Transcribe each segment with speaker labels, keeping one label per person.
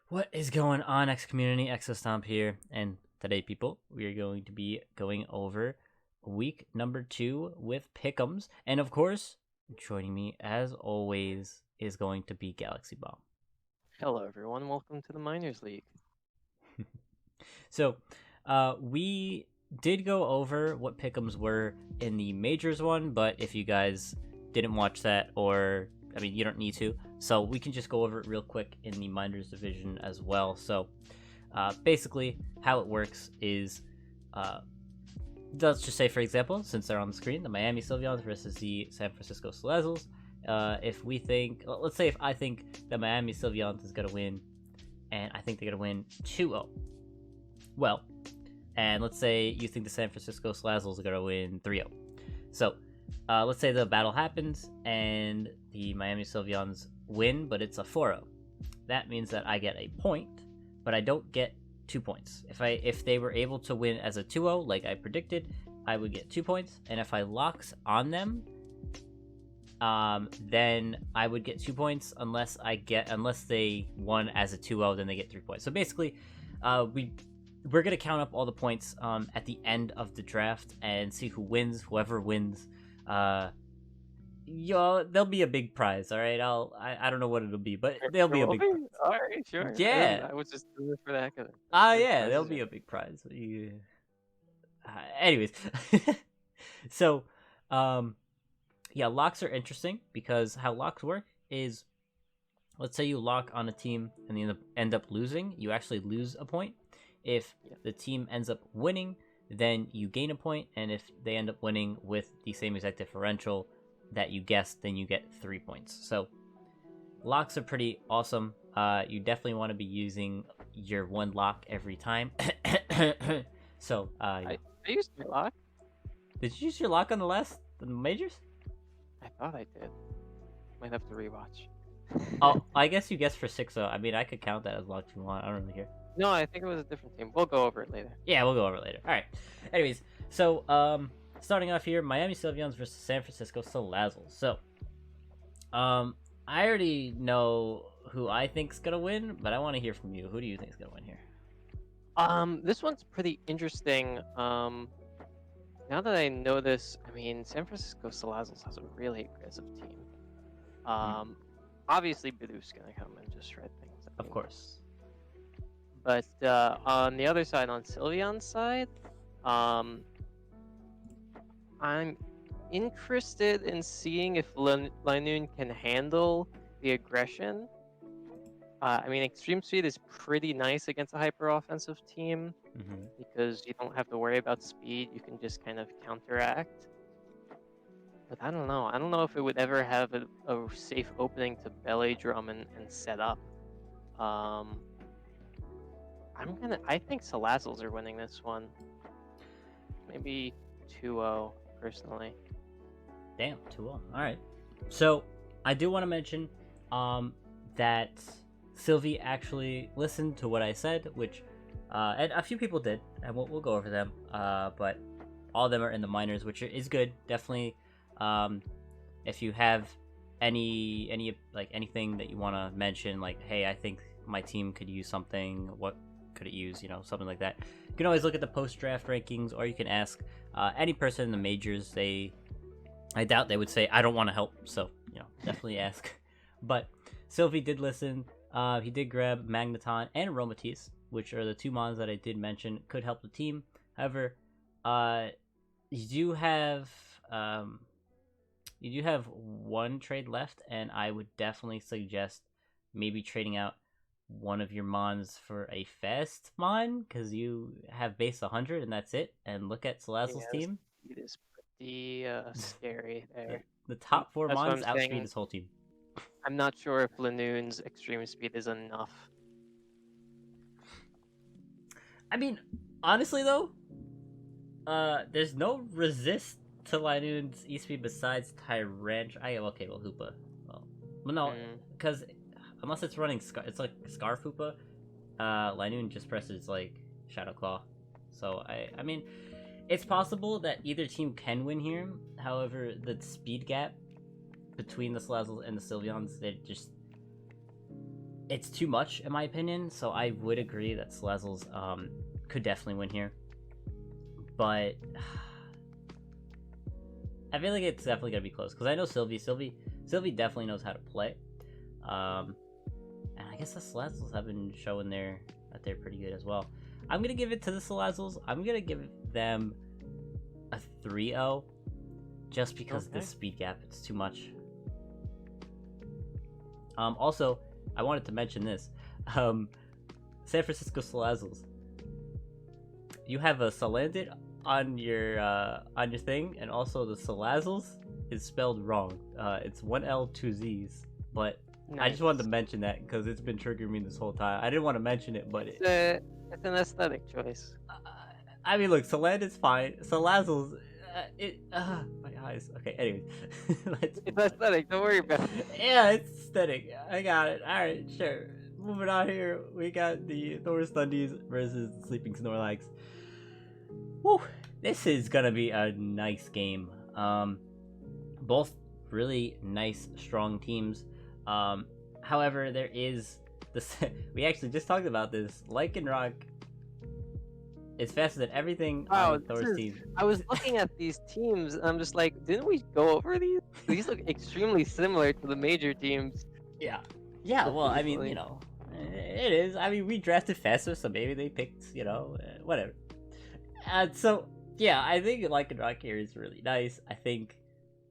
Speaker 1: What is going on, X community? Exostomp here, and today, people, we are going to be going over week number 2 with Pickems, and of course, joining me as always is going to be Galaxybomb.
Speaker 2: Hello, everyone. Welcome to the Miners League.
Speaker 1: So, we did go over what Pickems were in the Majors one, but if you guys didn't watch that, or I mean, you don't need to, so we can just go over it real quick in the Miners division as well. So, basically, how it works is, let's just say, for example, since they're on the screen, the Miami Sylveons versus the San Francisco Salazzles. If we think, let's say if I think the Miami Sylveons is going to win, and I think they're going to win 2-0. Well, and let's say you think the San Francisco Salazzles are going to win 3-0. So, let's say the battle happens, and the Miami Sylveons win, but it's a 4-0. That means that I get a point, but I don't get 2 points. If they were able to win as a 2-0 like I predicted, I would get 2 points, and if I locks on them, then I would get 2 points unless they won as a 2-0, then they get 3 points. So basically, we're gonna count up all the points at the end of the draft and see who wins. Whoever wins, there'll be a big prize. All right, I don't know what it'll be, but there'll be a big prize.
Speaker 2: All right, sure.
Speaker 1: Yeah.
Speaker 2: I was just doing it for the heck of it.
Speaker 1: Yeah, there'll be a big prize. Anyways, so, yeah, locks are interesting because how locks work is, let's say you lock on a team and you end up losing, you actually lose a point. If the team ends up winning, then you gain a point, and if they end up winning with the same exact differential that you guessed, then you get 3 points. So locks are pretty awesome. You definitely want to be using your one lock every time. So
Speaker 2: I used my lock.
Speaker 1: Did you use your lock on the majors?
Speaker 2: I thought I did. Might have to rewatch.
Speaker 1: Oh, I guess you guessed for 6-0. I mean, I could count that as lock if you want. I don't really care.
Speaker 2: No, I think it was a different team. We'll go over it later.
Speaker 1: Yeah, we'll go over it later. All right. Anyways, so starting off here, Miami Sylveons versus San Francisco Salazzles. So, I already know who I think's gonna win, but I want to hear from you. Who do you think's gonna win here?
Speaker 2: This one's pretty interesting. Now that I know this, I mean, San Francisco Salazzles has a really aggressive team. Obviously, Bidoo's gonna come and just shred things.
Speaker 1: Of course.
Speaker 2: But on the other side, on Sylveon's side, I'm interested in seeing if Linoon can handle the aggression. I mean, Extreme Speed is pretty nice against a hyper-offensive team because you don't have to worry about speed. You can just kind of counteract. But I don't know. I don't know if it would ever have a safe opening to belly drum and set up. I think Salazzles are winning this one. Maybe 2-0, personally.
Speaker 1: Damn, 2-0. All right. So, I do want to mention that Sylvie actually listened to what I said, which, and a few people did, and we'll go over them. But all of them are in the minors, which is good. Definitely, if you have anything that you want to mention, like, hey, I think my team could use something. What could it use? Something like that. You can always look at the post-draft rankings, or you can ask any person in the majors. I doubt they would say, I don't want to help, so, definitely ask. But Sylvie did listen. He did grab Magneton and Aromatisse, which are the two mons that I did mention could help the team. However, you do have one trade left, and I would definitely suggest maybe trading out one of your mons for a fast mon, because you have base 100 and that's it. And look at Salazzle's team.
Speaker 2: It is pretty scary there.
Speaker 1: The top 4 mons outspeed his whole team.
Speaker 2: I'm not sure if Linoon's extreme speed is enough.
Speaker 1: I mean, honestly though, there's no resist to Linoon's E-speed besides Hoopa. Well, no, because unless it's running it's like Scarf Hoopa, Linoon just presses like Shadow Claw. So I mean, it's possible that either team can win here. However, the speed gap between the Salazzles and the Sylveons, it's too much in my opinion. So I would agree that Salazzles could definitely win here, but I feel like it's definitely gonna be close because I know Sylvie definitely knows how to play. And I guess the Salazzles have been showing that they're pretty good as well. I'm gonna give it to the Salazzles. I'm gonna give them a 3-0 just because the speed gap, it's too much. Also, I wanted to mention this. San Francisco Salazzles. You have a Salandit on your thing, and also the Salazzles is spelled wrong. It's 1L 2Z's, but nice. I just wanted to mention that because it's been triggering me this whole time. I didn't want to mention it, but
Speaker 2: it's an aesthetic choice.
Speaker 1: I mean, look, Salandit's fine. Salazzles, my eyes. Okay, anyways.
Speaker 2: It's aesthetic, don't worry about it.
Speaker 1: Yeah, it's aesthetic. I got it. Alright, sure. Moving on here, we got the Thor's Thundies versus the Sleeping Snorlax. Woo! This is gonna be a nice game. Both really nice, strong teams. However, there is this. We actually just talked about this. Lycanroc is faster than everything on Thor's team.
Speaker 2: I was looking at these teams, and I'm just like, didn't we go over these? These look extremely similar to the major teams.
Speaker 1: Yeah. Yeah, well, I mean, you know, it is. I mean, we drafted faster, so maybe they picked, you know, whatever. So, yeah, I think Lycanroc here is really nice. I think,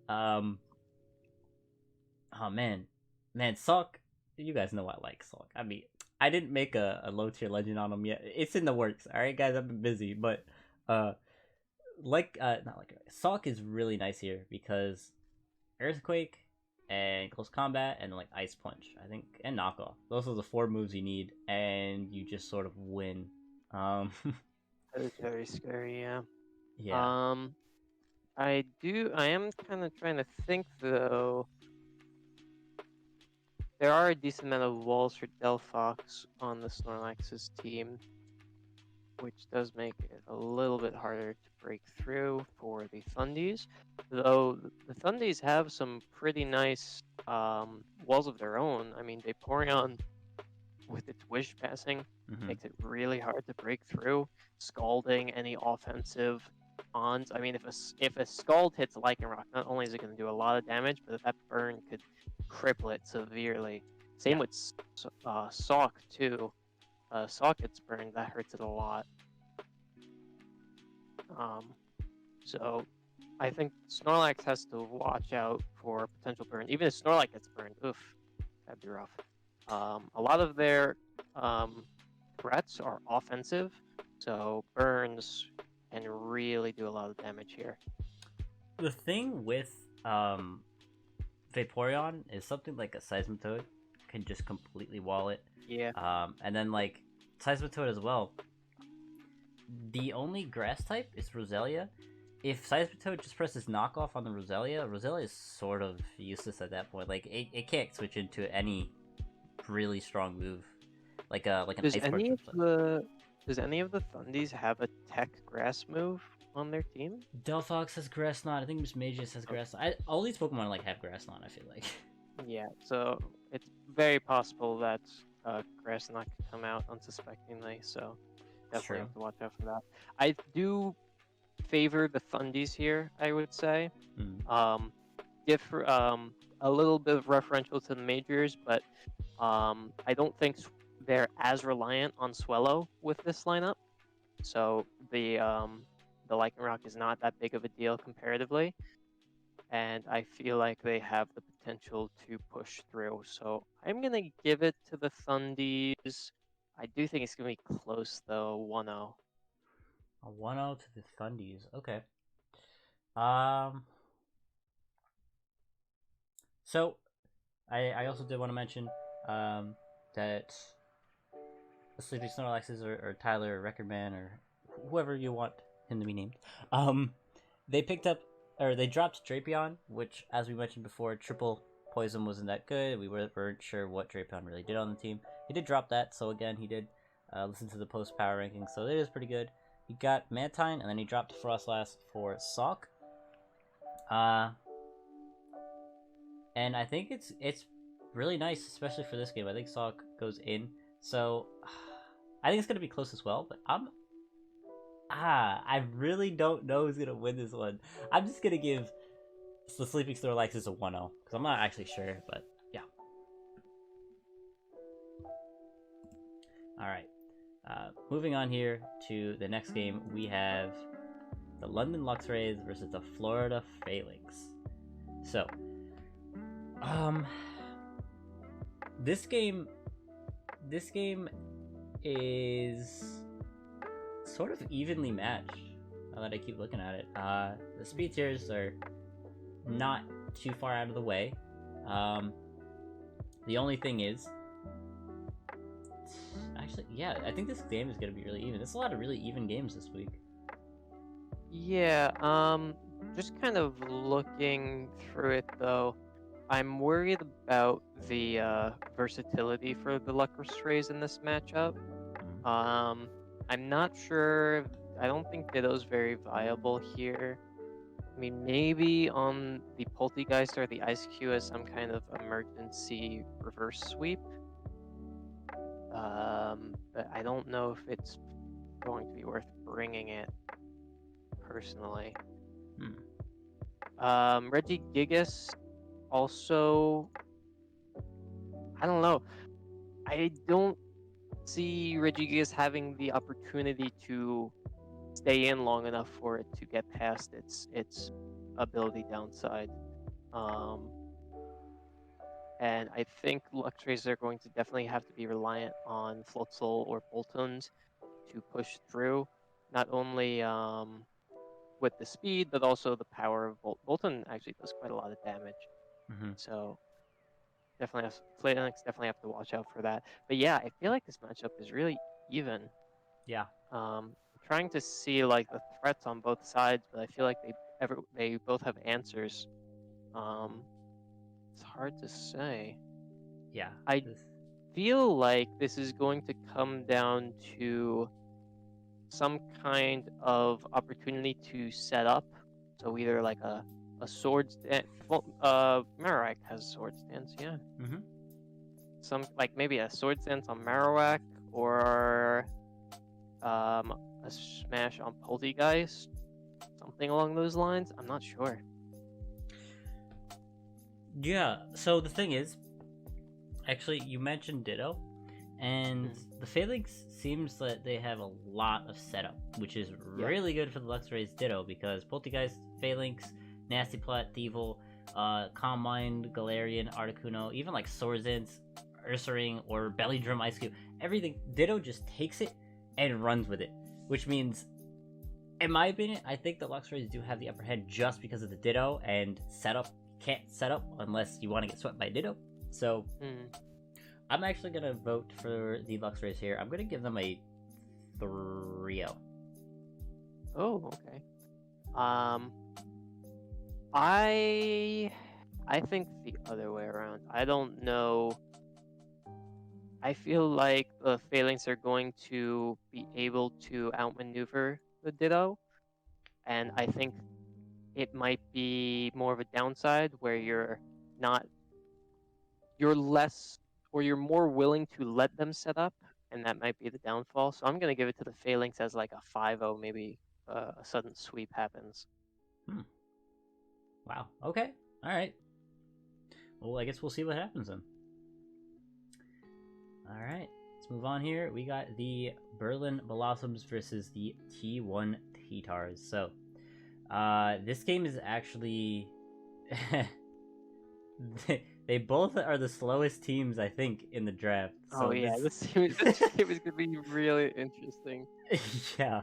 Speaker 1: oh man, Salk, you guys know I like Salk. I mean, I didn't make a low tier legend on him yet. It's in the works. All right, guys, I've been busy, but not like Salk is really nice here because Earthquake and Close Combat and like Ice Punch, I think, and Knockoff. Those are the 4 moves you need, and you just sort of win.
Speaker 2: That is very scary, yeah.
Speaker 1: Yeah.
Speaker 2: I am kind of trying to think though. There are a decent amount of walls for Delphox on the Snorlax's team, which does make it a little bit harder to break through for the Thundies. Though the Thundies have some pretty nice walls of their own. I mean, Vaporeon, with its Wish passing, makes it really hard to break through. Scalding any offensive ons. I mean, if a Scald hits Lycanroc, not only is it going to do a lot of damage, but that burn could cripple it severely. Same with Sawk too. Sawk gets burned, that hurts it a lot. So I think Snorlax has to watch out for potential burn. Even if Snorlax gets burned, oof, that'd be rough. A lot of their threats are offensive, so burns can really do a lot of damage here.
Speaker 1: The thing with Vaporeon is something like a Seismitoad can just completely wall it.
Speaker 2: Yeah.
Speaker 1: And then like Seismitoad as well. The only grass type is Roselia. If Seismitoad just presses knockoff on the Roselia is sort of useless at that point. Like it can't switch into any really strong move, like an
Speaker 2: does
Speaker 1: Ice
Speaker 2: any
Speaker 1: Punch.
Speaker 2: Does any of the Thundies have a tech grass move on their team?
Speaker 1: Delphox has Grass Knot. I think Miss Magus has Grass Knot. All these Pokemon like have Grass Knot, I feel like.
Speaker 2: Yeah, so it's very possible that Grass Knot could come out unsuspectingly, so definitely have to watch out for that. I do favor the Thundies here, I would say. A little bit of referential to the majors, but I don't think they're as reliant on Swellow with this lineup. So the Lycanroc is not that big of a deal comparatively, and I feel like they have the potential to push through. So I'm gonna give it to the Thundies. I do think it's gonna be close though, 1-0.
Speaker 1: A 1-0 to the Thundies. Okay. So I also did want to mention that the Sleeping Snorlaxes or Tyler or Record Man or whoever you want him to be named, they dropped Drapion, which, as we mentioned before, triple poison wasn't that good. We weren't sure what Drapion really did on the team. He did drop that, so again, he did listen to the post power ranking, so it is pretty good. He got Mantine, and then he dropped Frostlass for Sawk. And I think it's really nice, especially for this game. I think Salk goes in, so I think it's gonna be close as well. But I really don't know who's gonna win this one. I'm just gonna give the Sleeping Snorlaxes a 1-0 because I'm not actually sure, but yeah. All right. Moving on here to the next game, we have the London Luxrays versus the Florida Phalanx. So, this game is sort of evenly matched. Now that I keep looking at it, the speed tiers are not too far out of the way. The only thing is, actually, yeah, I think this game is going to be really even. There's a lot of really even games this week.
Speaker 2: Yeah, just kind of looking through it though, I'm worried about the versatility for the Luxrays in this matchup. I'm not sure. I don't think Ditto's very viable here. I mean, maybe on the Poltegeist or the Ice Q as some kind of emergency reverse sweep. But I don't know if it's going to be worth bringing it personally. Regigigas also, I don't know. I don't see Regigigas having the opportunity to stay in long enough for it to get past its ability downside. And I think Luxrays are going to definitely have to be reliant on Floatzel or Boltons to push through, not only with the speed, but also the power of Bolton actually does quite a lot of damage. So definitely Phalanx definitely have to watch out for that. But yeah, I feel like this matchup is really even.
Speaker 1: Yeah.
Speaker 2: Trying to see like the threats on both sides, but I feel like they both have answers. It's hard to say.
Speaker 1: Yeah.
Speaker 2: I feel like this is going to come down to some kind of opportunity to set up. So either like a sword stand. Well, Marowak has sword stance, yeah. Some like maybe a sword stance on Marowak or a smash on Poltegeist, something along those lines. I'm not sure.
Speaker 1: Yeah. So the thing is, actually, you mentioned Ditto, and the Phalanx seems that they have a lot of setup, which is really good for the Luxray's Ditto because Poltegeist, Phalanx, Nasty Plot, Thievel, Calm Mind, Galarian, Articuno, even like Swordsdance, Ursaring, or Belly Drum Ice Cube, everything, Ditto just takes it and runs with it, which means, in my opinion, I think the Luxrays do have the upper hand just because of the Ditto and setup. Can't set up unless you want to get swept by Ditto. So, I'm actually going to vote for the Luxrays here. I'm going to give them a 3-0.
Speaker 2: Oh, okay. I think the other way around. I don't know. I feel like the Phalanx are going to be able to outmaneuver the Ditto, and I think it might be more of a downside where you're less, or you're more willing to let them set up, and that might be the downfall. So I'm gonna give it to the Phalanx as like a 5-0, maybe a sudden sweep happens.
Speaker 1: Wow. Okay. All right. Well, I guess we'll see what happens then. All right. Let's move on here. We got the Berlin Blossoms versus the T1 T-Tars. So, this game is actually they both are the slowest teams, I think, in the draft. So
Speaker 2: this game is gonna be really interesting.
Speaker 1: Yeah.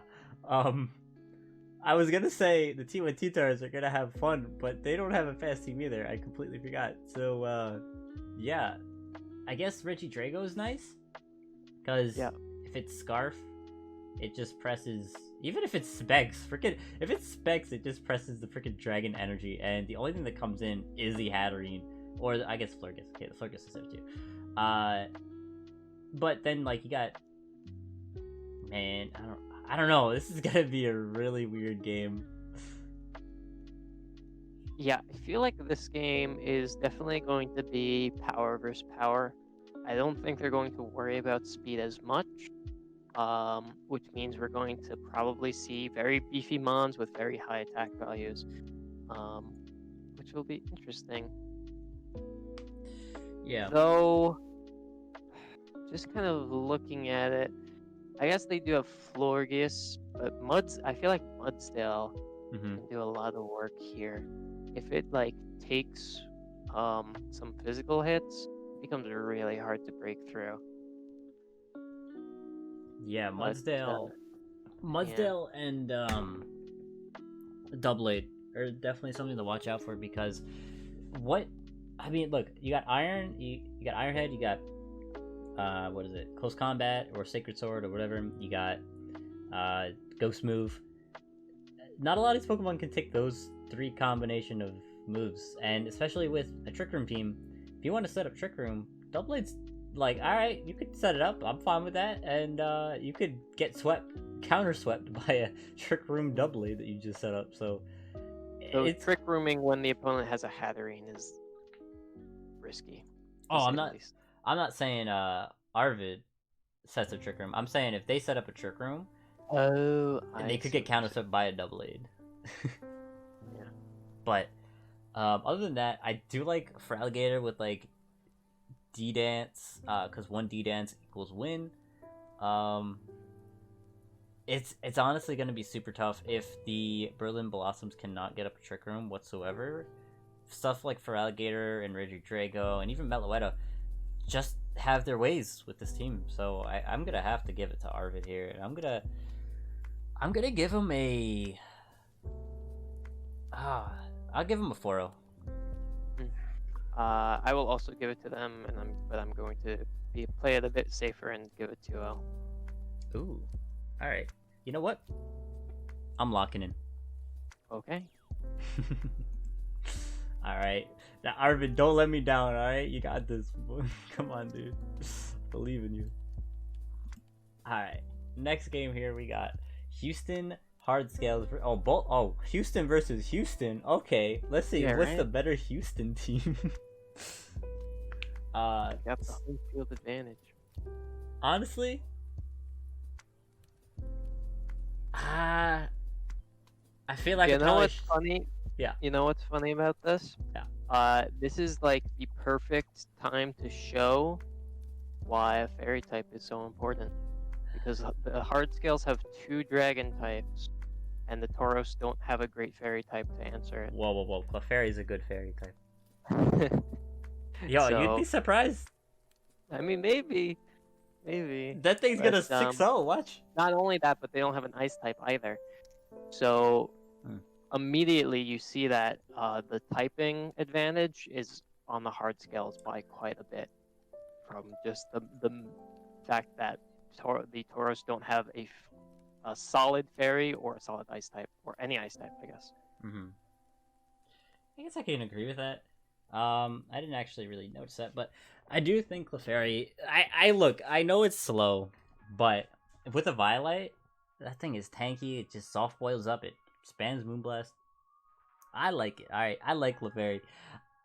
Speaker 1: I was gonna say the T1 T-Tars are gonna have fun, but they don't have a fast team either. I completely forgot. So, yeah. I guess Reggie Drago is nice. Because if it's Scarf, it just presses... Even if it's Specs, if it's Specs, it just presses the freaking Dragon Energy, and the only thing that comes in is the Hatterene, or I guess Flurgus. Okay, the Flurgus is there too. But then, like, you got... Man, I don't know. This is gonna be a really weird game.
Speaker 2: Yeah, I feel like this game is definitely going to be power versus power. I don't think they're going to worry about speed as much, which means we're going to probably see very beefy mons with very high attack values, um, which will be interesting.
Speaker 1: Yeah.
Speaker 2: Though, just kind of looking at it, I guess they do have Florges, but I feel like Mudsdale
Speaker 1: Mm-hmm.
Speaker 2: can do a lot of work here. If it like takes some physical hits, it becomes really hard to break through.
Speaker 1: Yeah,
Speaker 2: But yeah,
Speaker 1: Mudsdale and Doublade are definitely something to watch out for because what I mean, look, you got Iron, you got Ironhead, you got what is it, Close Combat or Sacred Sword or whatever. You got Ghost Move. Not a lot of these Pokemon can take those three combination of moves, and especially with a Trick Room team, if you want to set up Trick Room, Doubleblades like, all right, you could set it up. I'm fine with that, and you could get counter swept by a Trick Room Doublade that you just set up. So it's
Speaker 2: trick rooming when the opponent has a Hatterene is risky.
Speaker 1: oh, I'm not saying Arvid sets a Trick Room. I'm saying if they set up a Trick Room, they could get counter swept by a Doublade.
Speaker 2: Yeah.
Speaker 1: But other than that, I do like for Alligator with like D-Dance, because one D-Dance equals win. It's honestly going to be super tough if the Berlin Blossoms cannot get up a Trick Room whatsoever. Stuff like for Alligator and Regidrago and even Meloetta just have their ways with this team. So I'm gonna have to give it to Arvid here, and I'm gonna give him a I'll give him a 4-0.
Speaker 2: I will also give it to them, but I'm going to play it a bit safer and give it 2-0.
Speaker 1: Ooh, all right. You know what? I'm locking in.
Speaker 2: Okay.
Speaker 1: All right. Now, Arvid, don't let me down. All right, you got this. Come on, dude. Believe in you. All right. Next game here we got Houston Hard Scales. Houston versus Houston. Okay, let's see.
Speaker 2: Yeah,
Speaker 1: what's the better Houston team?
Speaker 2: Got the home field advantage.
Speaker 1: Honestly, I feel like
Speaker 2: what's funny?
Speaker 1: Yeah.
Speaker 2: You know what's funny about this?
Speaker 1: Yeah.
Speaker 2: This is like the perfect time to show why a fairy type is so important. Because the hard scales have 2 dragon types, and the Tauros don't have a great fairy type to answer it.
Speaker 1: Whoa. Clefairy is a good fairy type. Yo, you'd be surprised.
Speaker 2: I mean, maybe.
Speaker 1: That thing's gonna 6-0, watch.
Speaker 2: Not only that, but they don't have an ice type either. So immediately you see that the typing advantage is on the hard scales by quite a bit, from just the fact that the Tauros don't have a solid fairy or a solid ice type, or any ice type, I guess.
Speaker 1: I guess I can agree with that. I didn't actually really notice that, but I do think Clefairy. I know it's slow, but with a Violite, that thing is tanky. It just soft boils up. It spans Moonblast. I like it. All right, I like Clefairy.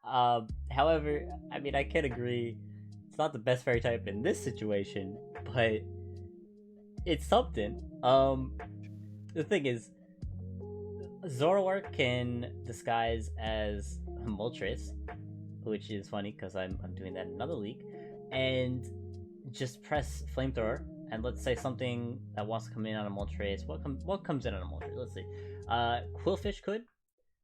Speaker 1: However, I mean, I can agree. It's not the best fairy type in this situation, but it's something. The thing is, Zoroark can disguise as Moltres, which is funny because I'm doing that in another league, and just press Flamethrower, and let's say something that wants to come in on a Moltres. What comes in on a Moltres? Let's see. Quillfish could.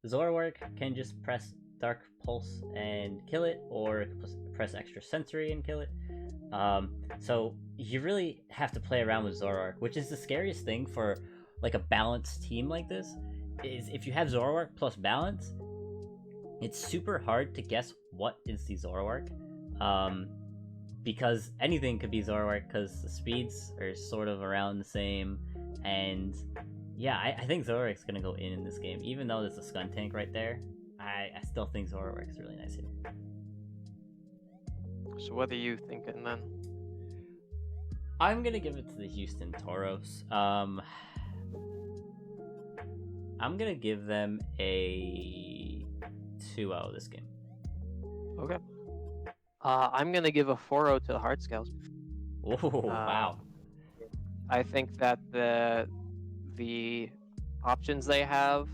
Speaker 1: Zoroark can just press Dark Pulse and kill it, or press Extra Sensory and kill it. So you really have to play around with Zoroark, which is the scariest thing for like a balanced team like this. Is if you have Zoroark plus balance, it's super hard to guess what is the Zoroark, because anything could be Zoroark because the speeds are sort of around the same, and yeah, I think Zoroark's gonna go in this game, even though there's a Skuntank right there. I still think Zoroark's really nice here.
Speaker 2: So what are you thinking then?
Speaker 1: I'm gonna give it to the Houston Tauros. I'm gonna give them a 2-0 this game.
Speaker 2: Okay. I'm gonna give a 4-0 to the Hardscales.
Speaker 1: Oh, wow.
Speaker 2: I think that the options they have,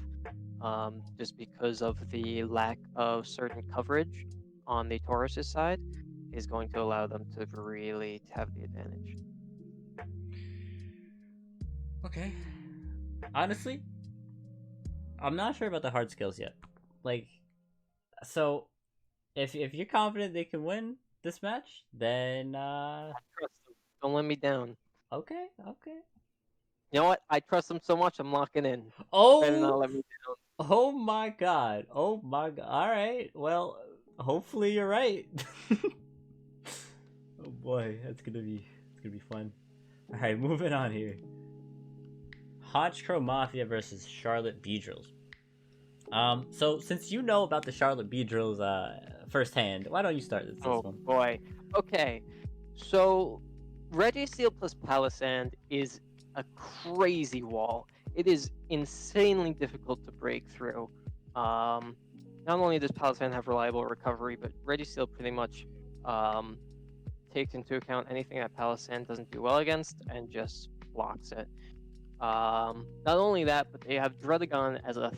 Speaker 2: just because of the lack of certain coverage on the Taurus' side, is going to allow them to really have the advantage.
Speaker 1: Okay. Honestly, I'm not sure about the hard skills yet. Like, so if you're confident they can win this match, then
Speaker 2: I trust them. Don't let me down.
Speaker 1: okay.
Speaker 2: You know what? I trust them so much. I'm locking in. Better not
Speaker 1: Oh,
Speaker 2: let me down.
Speaker 1: oh my god. All right. Well, hopefully you're right. Oh boy, it's gonna be fun. All right, moving on here. Honchkrow Mafia versus Charlotte Beedrills. So since you know about the Charlotte Beedrills firsthand, why don't you start this
Speaker 2: Oh
Speaker 1: one?
Speaker 2: boy. Okay. So Registeel plus Palisand is a crazy wall. It is insanely difficult to break through. Not only does Palisand have reliable recovery, but Registeel pretty much takes into account anything that Palisand doesn't do well against and just blocks it. Not only that, but they have Drudagon as a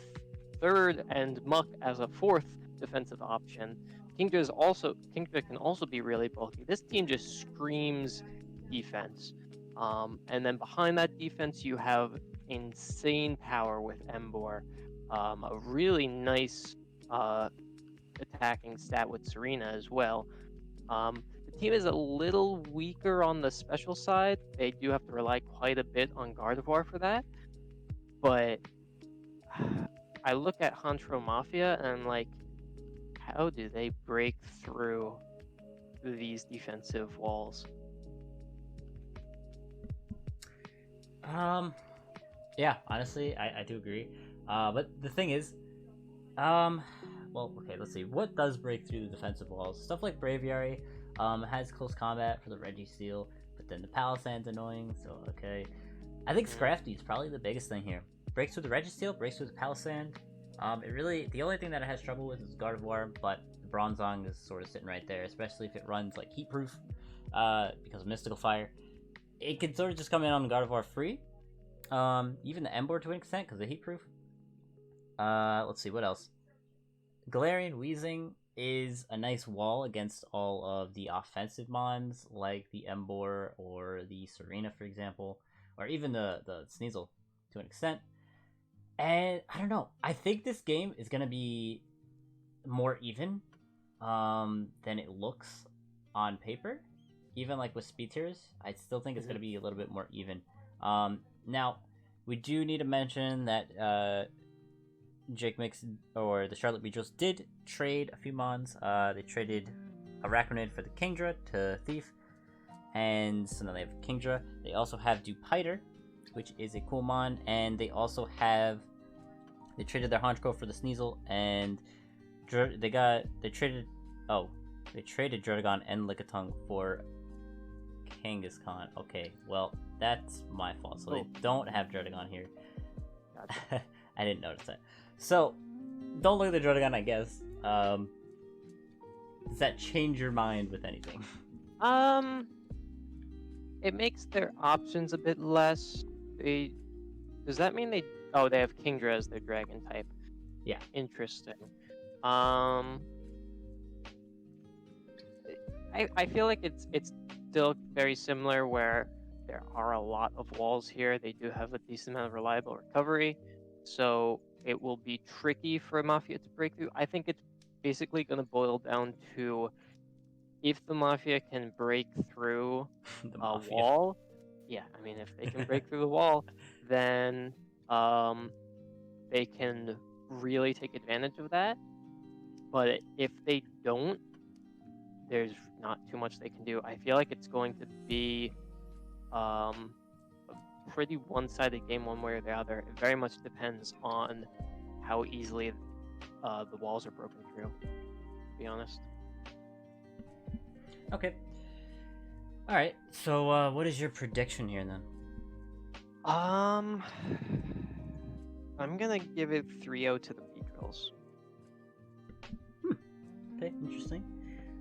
Speaker 2: third and Muck as a fourth defensive option. Kingdra can also be really bulky. This team just screams defense. And then behind that defense, you have insane power with Embor. A really nice attacking stat with Serena as well. The team is a little weaker on the special side. They do have to rely quite a bit on Gardevoir for that. But I look at Honchkrow Mafia and I'm like, how do they break through these defensive walls?
Speaker 1: Yeah, honestly, I do agree. But the thing is, well, okay, let's see. What does break through the defensive walls? Stuff like Braviary, has close combat for the Registeel, but then the Palisand's annoying, so okay. I think Scrafty is probably the biggest thing here. Breaks through the Registeel, breaks through the Palisand. The only thing that it has trouble with is Gardevoir, but the Bronzong is sort of sitting right there, especially if it runs like Heat Proof, because of Mystical Fire. It can sort of just come in on Gardevoir free. Even the Embor to an extent, because of Heat Proof. Let's see, what else? Galarian Weezing is a nice wall against all of the offensive mons, like the Embor or the Serena, for example, or even the Sneasel to an extent. And I don't know. I think this game is gonna be more even than it looks on paper. Even like with speed tiers, I still think it's gonna be a little bit more even. Now we do need to mention that Jake Mix or the Charlotte Beedrills did trade a few mons. They traded Arachnid for the Kingdra to Thief, and so now they have Kingdra. They also have Dupiter, which is a cool mon, and they also have traded their Honchkrow for the Sneasel, and they traded Druddigon and Lickitung for Kangaskhan. Okay, well that's my fault. So they don't have Druddigon here. Gotcha. I didn't notice that. So don't look at the Druddigon, I guess. Does that change your mind with anything?
Speaker 2: It makes their options a bit less. Does that mean they have Kingdra as their dragon type?
Speaker 1: Yeah.
Speaker 2: Interesting. I feel like it's still very similar where there are a lot of walls here. They do have a decent amount of reliable recovery, so it will be tricky for Mafia to break through. I think it's basically going to boil down to if the Mafia can break through a wall. Yeah, I mean, if they can break through the wall, then they can really take advantage of that. But if they don't, there's not too much they can do. I feel like it's going to be a pretty one-sided game one way or the other. It very much depends on how easily the walls are broken through, to be honest.
Speaker 1: Okay. Alright, so what is your prediction here then?
Speaker 2: I'm gonna give it 3-0 to the Beedrills.
Speaker 1: Okay, interesting.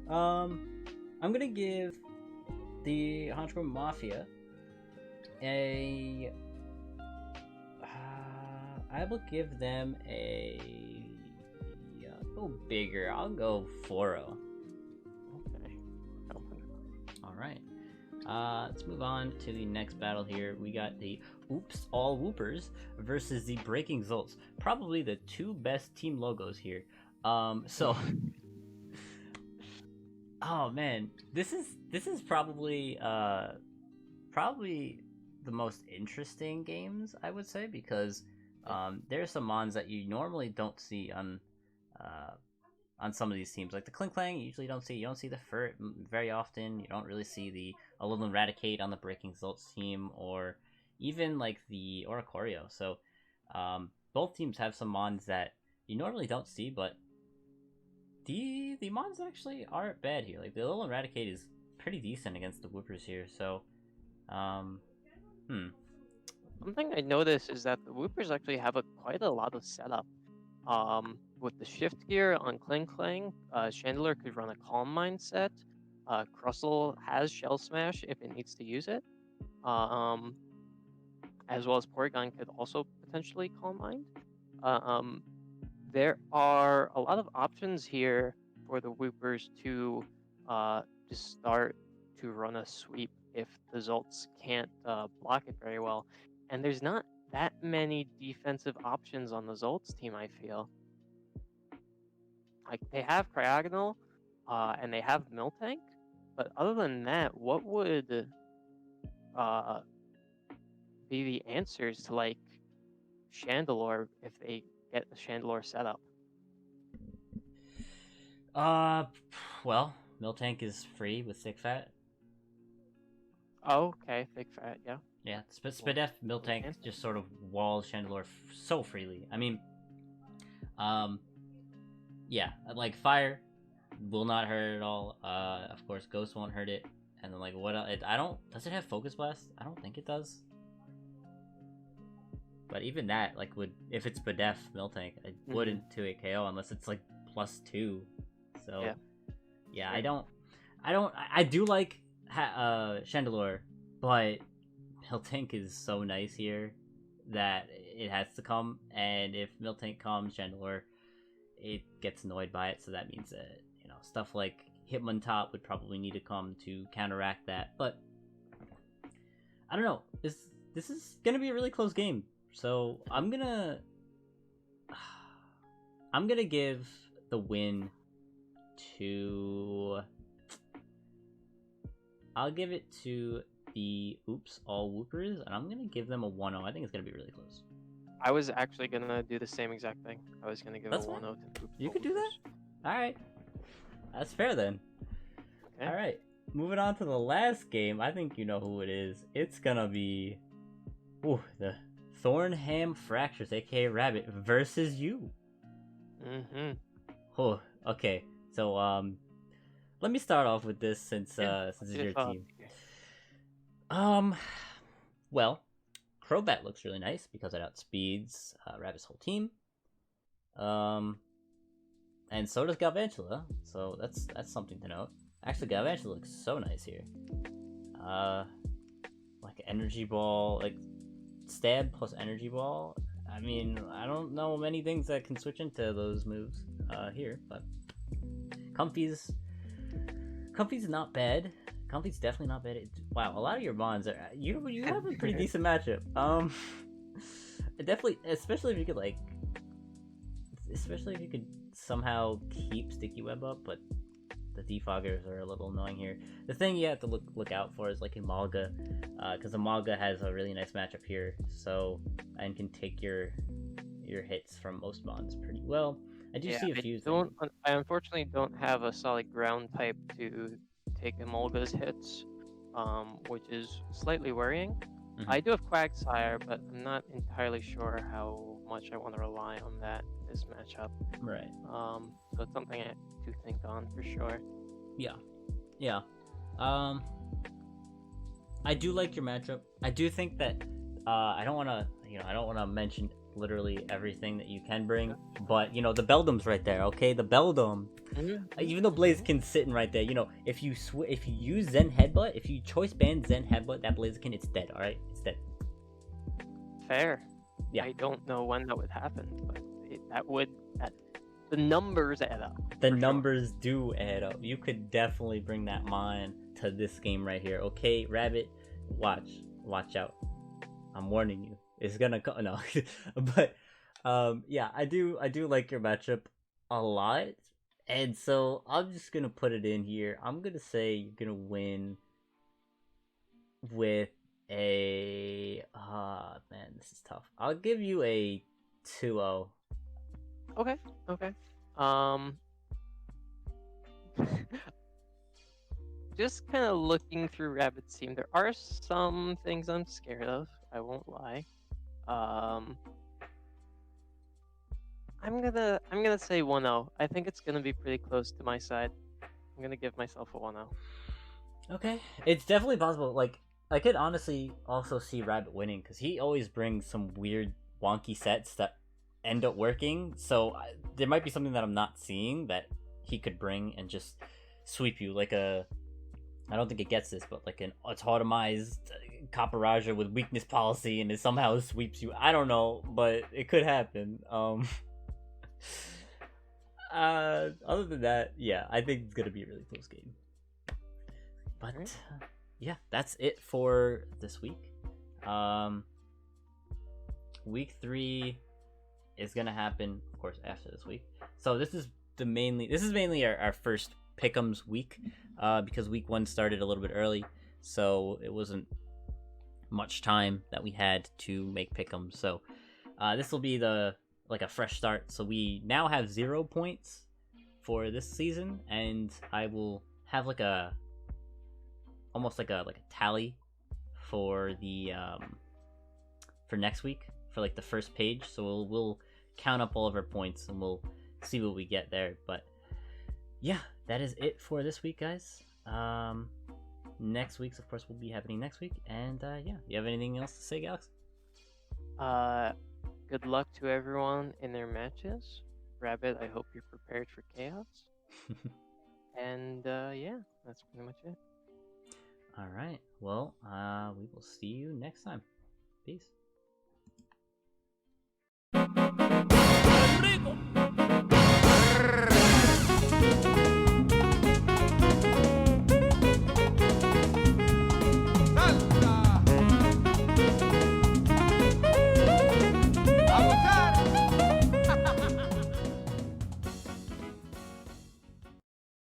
Speaker 1: I'm gonna give the Honchkrow Mafia a. I will give them a. Go bigger. I'll go 4-0.
Speaker 2: Okay.
Speaker 1: All right. Let's move on to the next battle here. We got the Oops All Whoopers versus the Breaking Zolts. Probably the two best team logos here. So. Oh man, this is probably the most interesting games, I would say, because there are some mons that you normally don't see on some of these teams. Like the Clink Clang, you usually don't see. You don't see the Furt very often. You don't really see the Alolan Raticate on the Breaking Zolts team, or even like the Oricorio. So both teams have some mons that you normally don't see, but the mons actually aren't bad here. Like the Alolan Raticate is pretty decent against the Whoopers here. So
Speaker 2: Something I noticed is that the Whoopers actually have quite a lot of setup. With the shift gear on Kling Klang, Chandelure could run a Calm Mind set. Crustle has Shell Smash if it needs to use it. As well as Porygon could also potentially Calm Mind. There are a lot of options here for the Whoopers to just start to run a sweep if the Zolts can't block it very well. And there's not that many defensive options on the Zolts team, I feel. Like, they have Cryogonal, and they have Miltank, but other than that, what would be the answers to, like, Chandelure if they get the Chandelure setup?
Speaker 1: Well, Miltank is free with Thick Fat.
Speaker 2: Oh, okay, Thick Fat, yeah.
Speaker 1: Yeah, Spadef Miltank just sort of walls Chandelure so freely. I mean, yeah, like Fire will not hurt it at all. Of course, Ghost won't hurt it. And then like what else? Does it have Focus Blast? I don't think it does. But even that, like, if it's Spadef Miltank, it wouldn't 2-8 KO unless it's like +2. So yeah, sure. I do like Chandelure, but Miltank is so nice here that it has to come, and if Miltank comes, Chandelure, it gets annoyed by it, so that means that, stuff like Hitmontop would probably need to come to counteract that, but I don't know, this is gonna be a really close game, so I'm gonna give the win to... I'll give it to the Oops All Whoopers, and I'm gonna give them a 1-0. I think it's gonna be really close.
Speaker 2: I was actually gonna do the same exact thing. I was gonna give a 1-0 to Oops.
Speaker 1: You could do that? Alright. That's fair then. Okay. Alright. Moving on to the last game. I think you know who it is. It's gonna be the Thornham Fractures, aka Rabbit, versus you. Oh, okay. So let me start off with this since it's your team. Well, Crobat looks really nice because it outspeeds Rabbit's whole team. And so does Galvantula, so that's something to note. Actually, Galvantula looks so nice here. Like Energy Ball, like Stab plus Energy Ball. I mean, I don't know many things that can switch into those moves here, but Comfy's not bad. Comfy's definitely not bad. Wow, a lot of your mons are... You have a pretty decent matchup. Definitely, especially if you could somehow keep Sticky Web up, but the defoggers are a little annoying here. The thing you have to look out for is like Emolga, because Emolga has a really nice matchup here, and can take your hits from most mons pretty well. I do see a few.
Speaker 2: I unfortunately don't have a solid ground type to take Emolga's hits, which is slightly worrying. I do have Quagsire, but I'm not entirely sure how much I want to rely on this matchup.
Speaker 1: Right.
Speaker 2: So it's something I have to think on for sure.
Speaker 1: Yeah. I do like your matchup. I do think that I don't want to mention literally everything that you can bring. But you know, the Beldum's right there. Okay, the Beldum. Even though Blaziken's sitting right there, you know, if you use Zen Headbutt, if you choice ban Zen Headbutt that Blaziken, it's dead. All right, it's dead.
Speaker 2: Fair.
Speaker 1: Yeah.
Speaker 2: I don't know when that would happen, but the numbers add up.
Speaker 1: The numbers do add up. You could definitely bring that mind to this game right here. Okay, Rabbit, watch out. I'm warning you. It's gonna come. No, but yeah, I do like your matchup a lot, and so I'm just gonna put it in here. I'm gonna say you're gonna win with a man, this is tough. I'll give you a 2-0.
Speaker 2: Okay. Just kind of looking through Rabbit's team, there are some things I'm scared of. I won't lie. I'm gonna say 1-0. I think it's gonna be pretty close to my side. I'm gonna give myself a 1-0.
Speaker 1: Okay, it's definitely possible. Like, I could honestly also see Rabbit winning because he always brings some weird, wonky sets that end up working. So there might be something that I'm not seeing that he could bring and just sweep you like a. I don't think it gets this, but like an autotomized Caparaja with weakness policy, and it somehow sweeps you. I don't know, but it could happen. Other than that, yeah, I think it's gonna be a really close game. But yeah, that's it for this week. Week 3 is gonna happen, of course, after this week. So this is mainly our first Pickems week, because week 1 started a little bit early, so it wasn't much time that we had to make Pickems. So this will be like a fresh start. So we now have 0 points for this season, and I will have like almost like a tally for the for next week for like the first page. So we'll count up all of our points and we'll see what we get there. But yeah, that is it for this week, guys. Next week's, of course, will be happening next week. And yeah, you have anything else to say, Galax?
Speaker 2: Good luck to everyone in their matches. Rabbit, I hope you're prepared for chaos. And yeah, that's pretty much it.
Speaker 1: All right. Well, we will see you next time. Peace.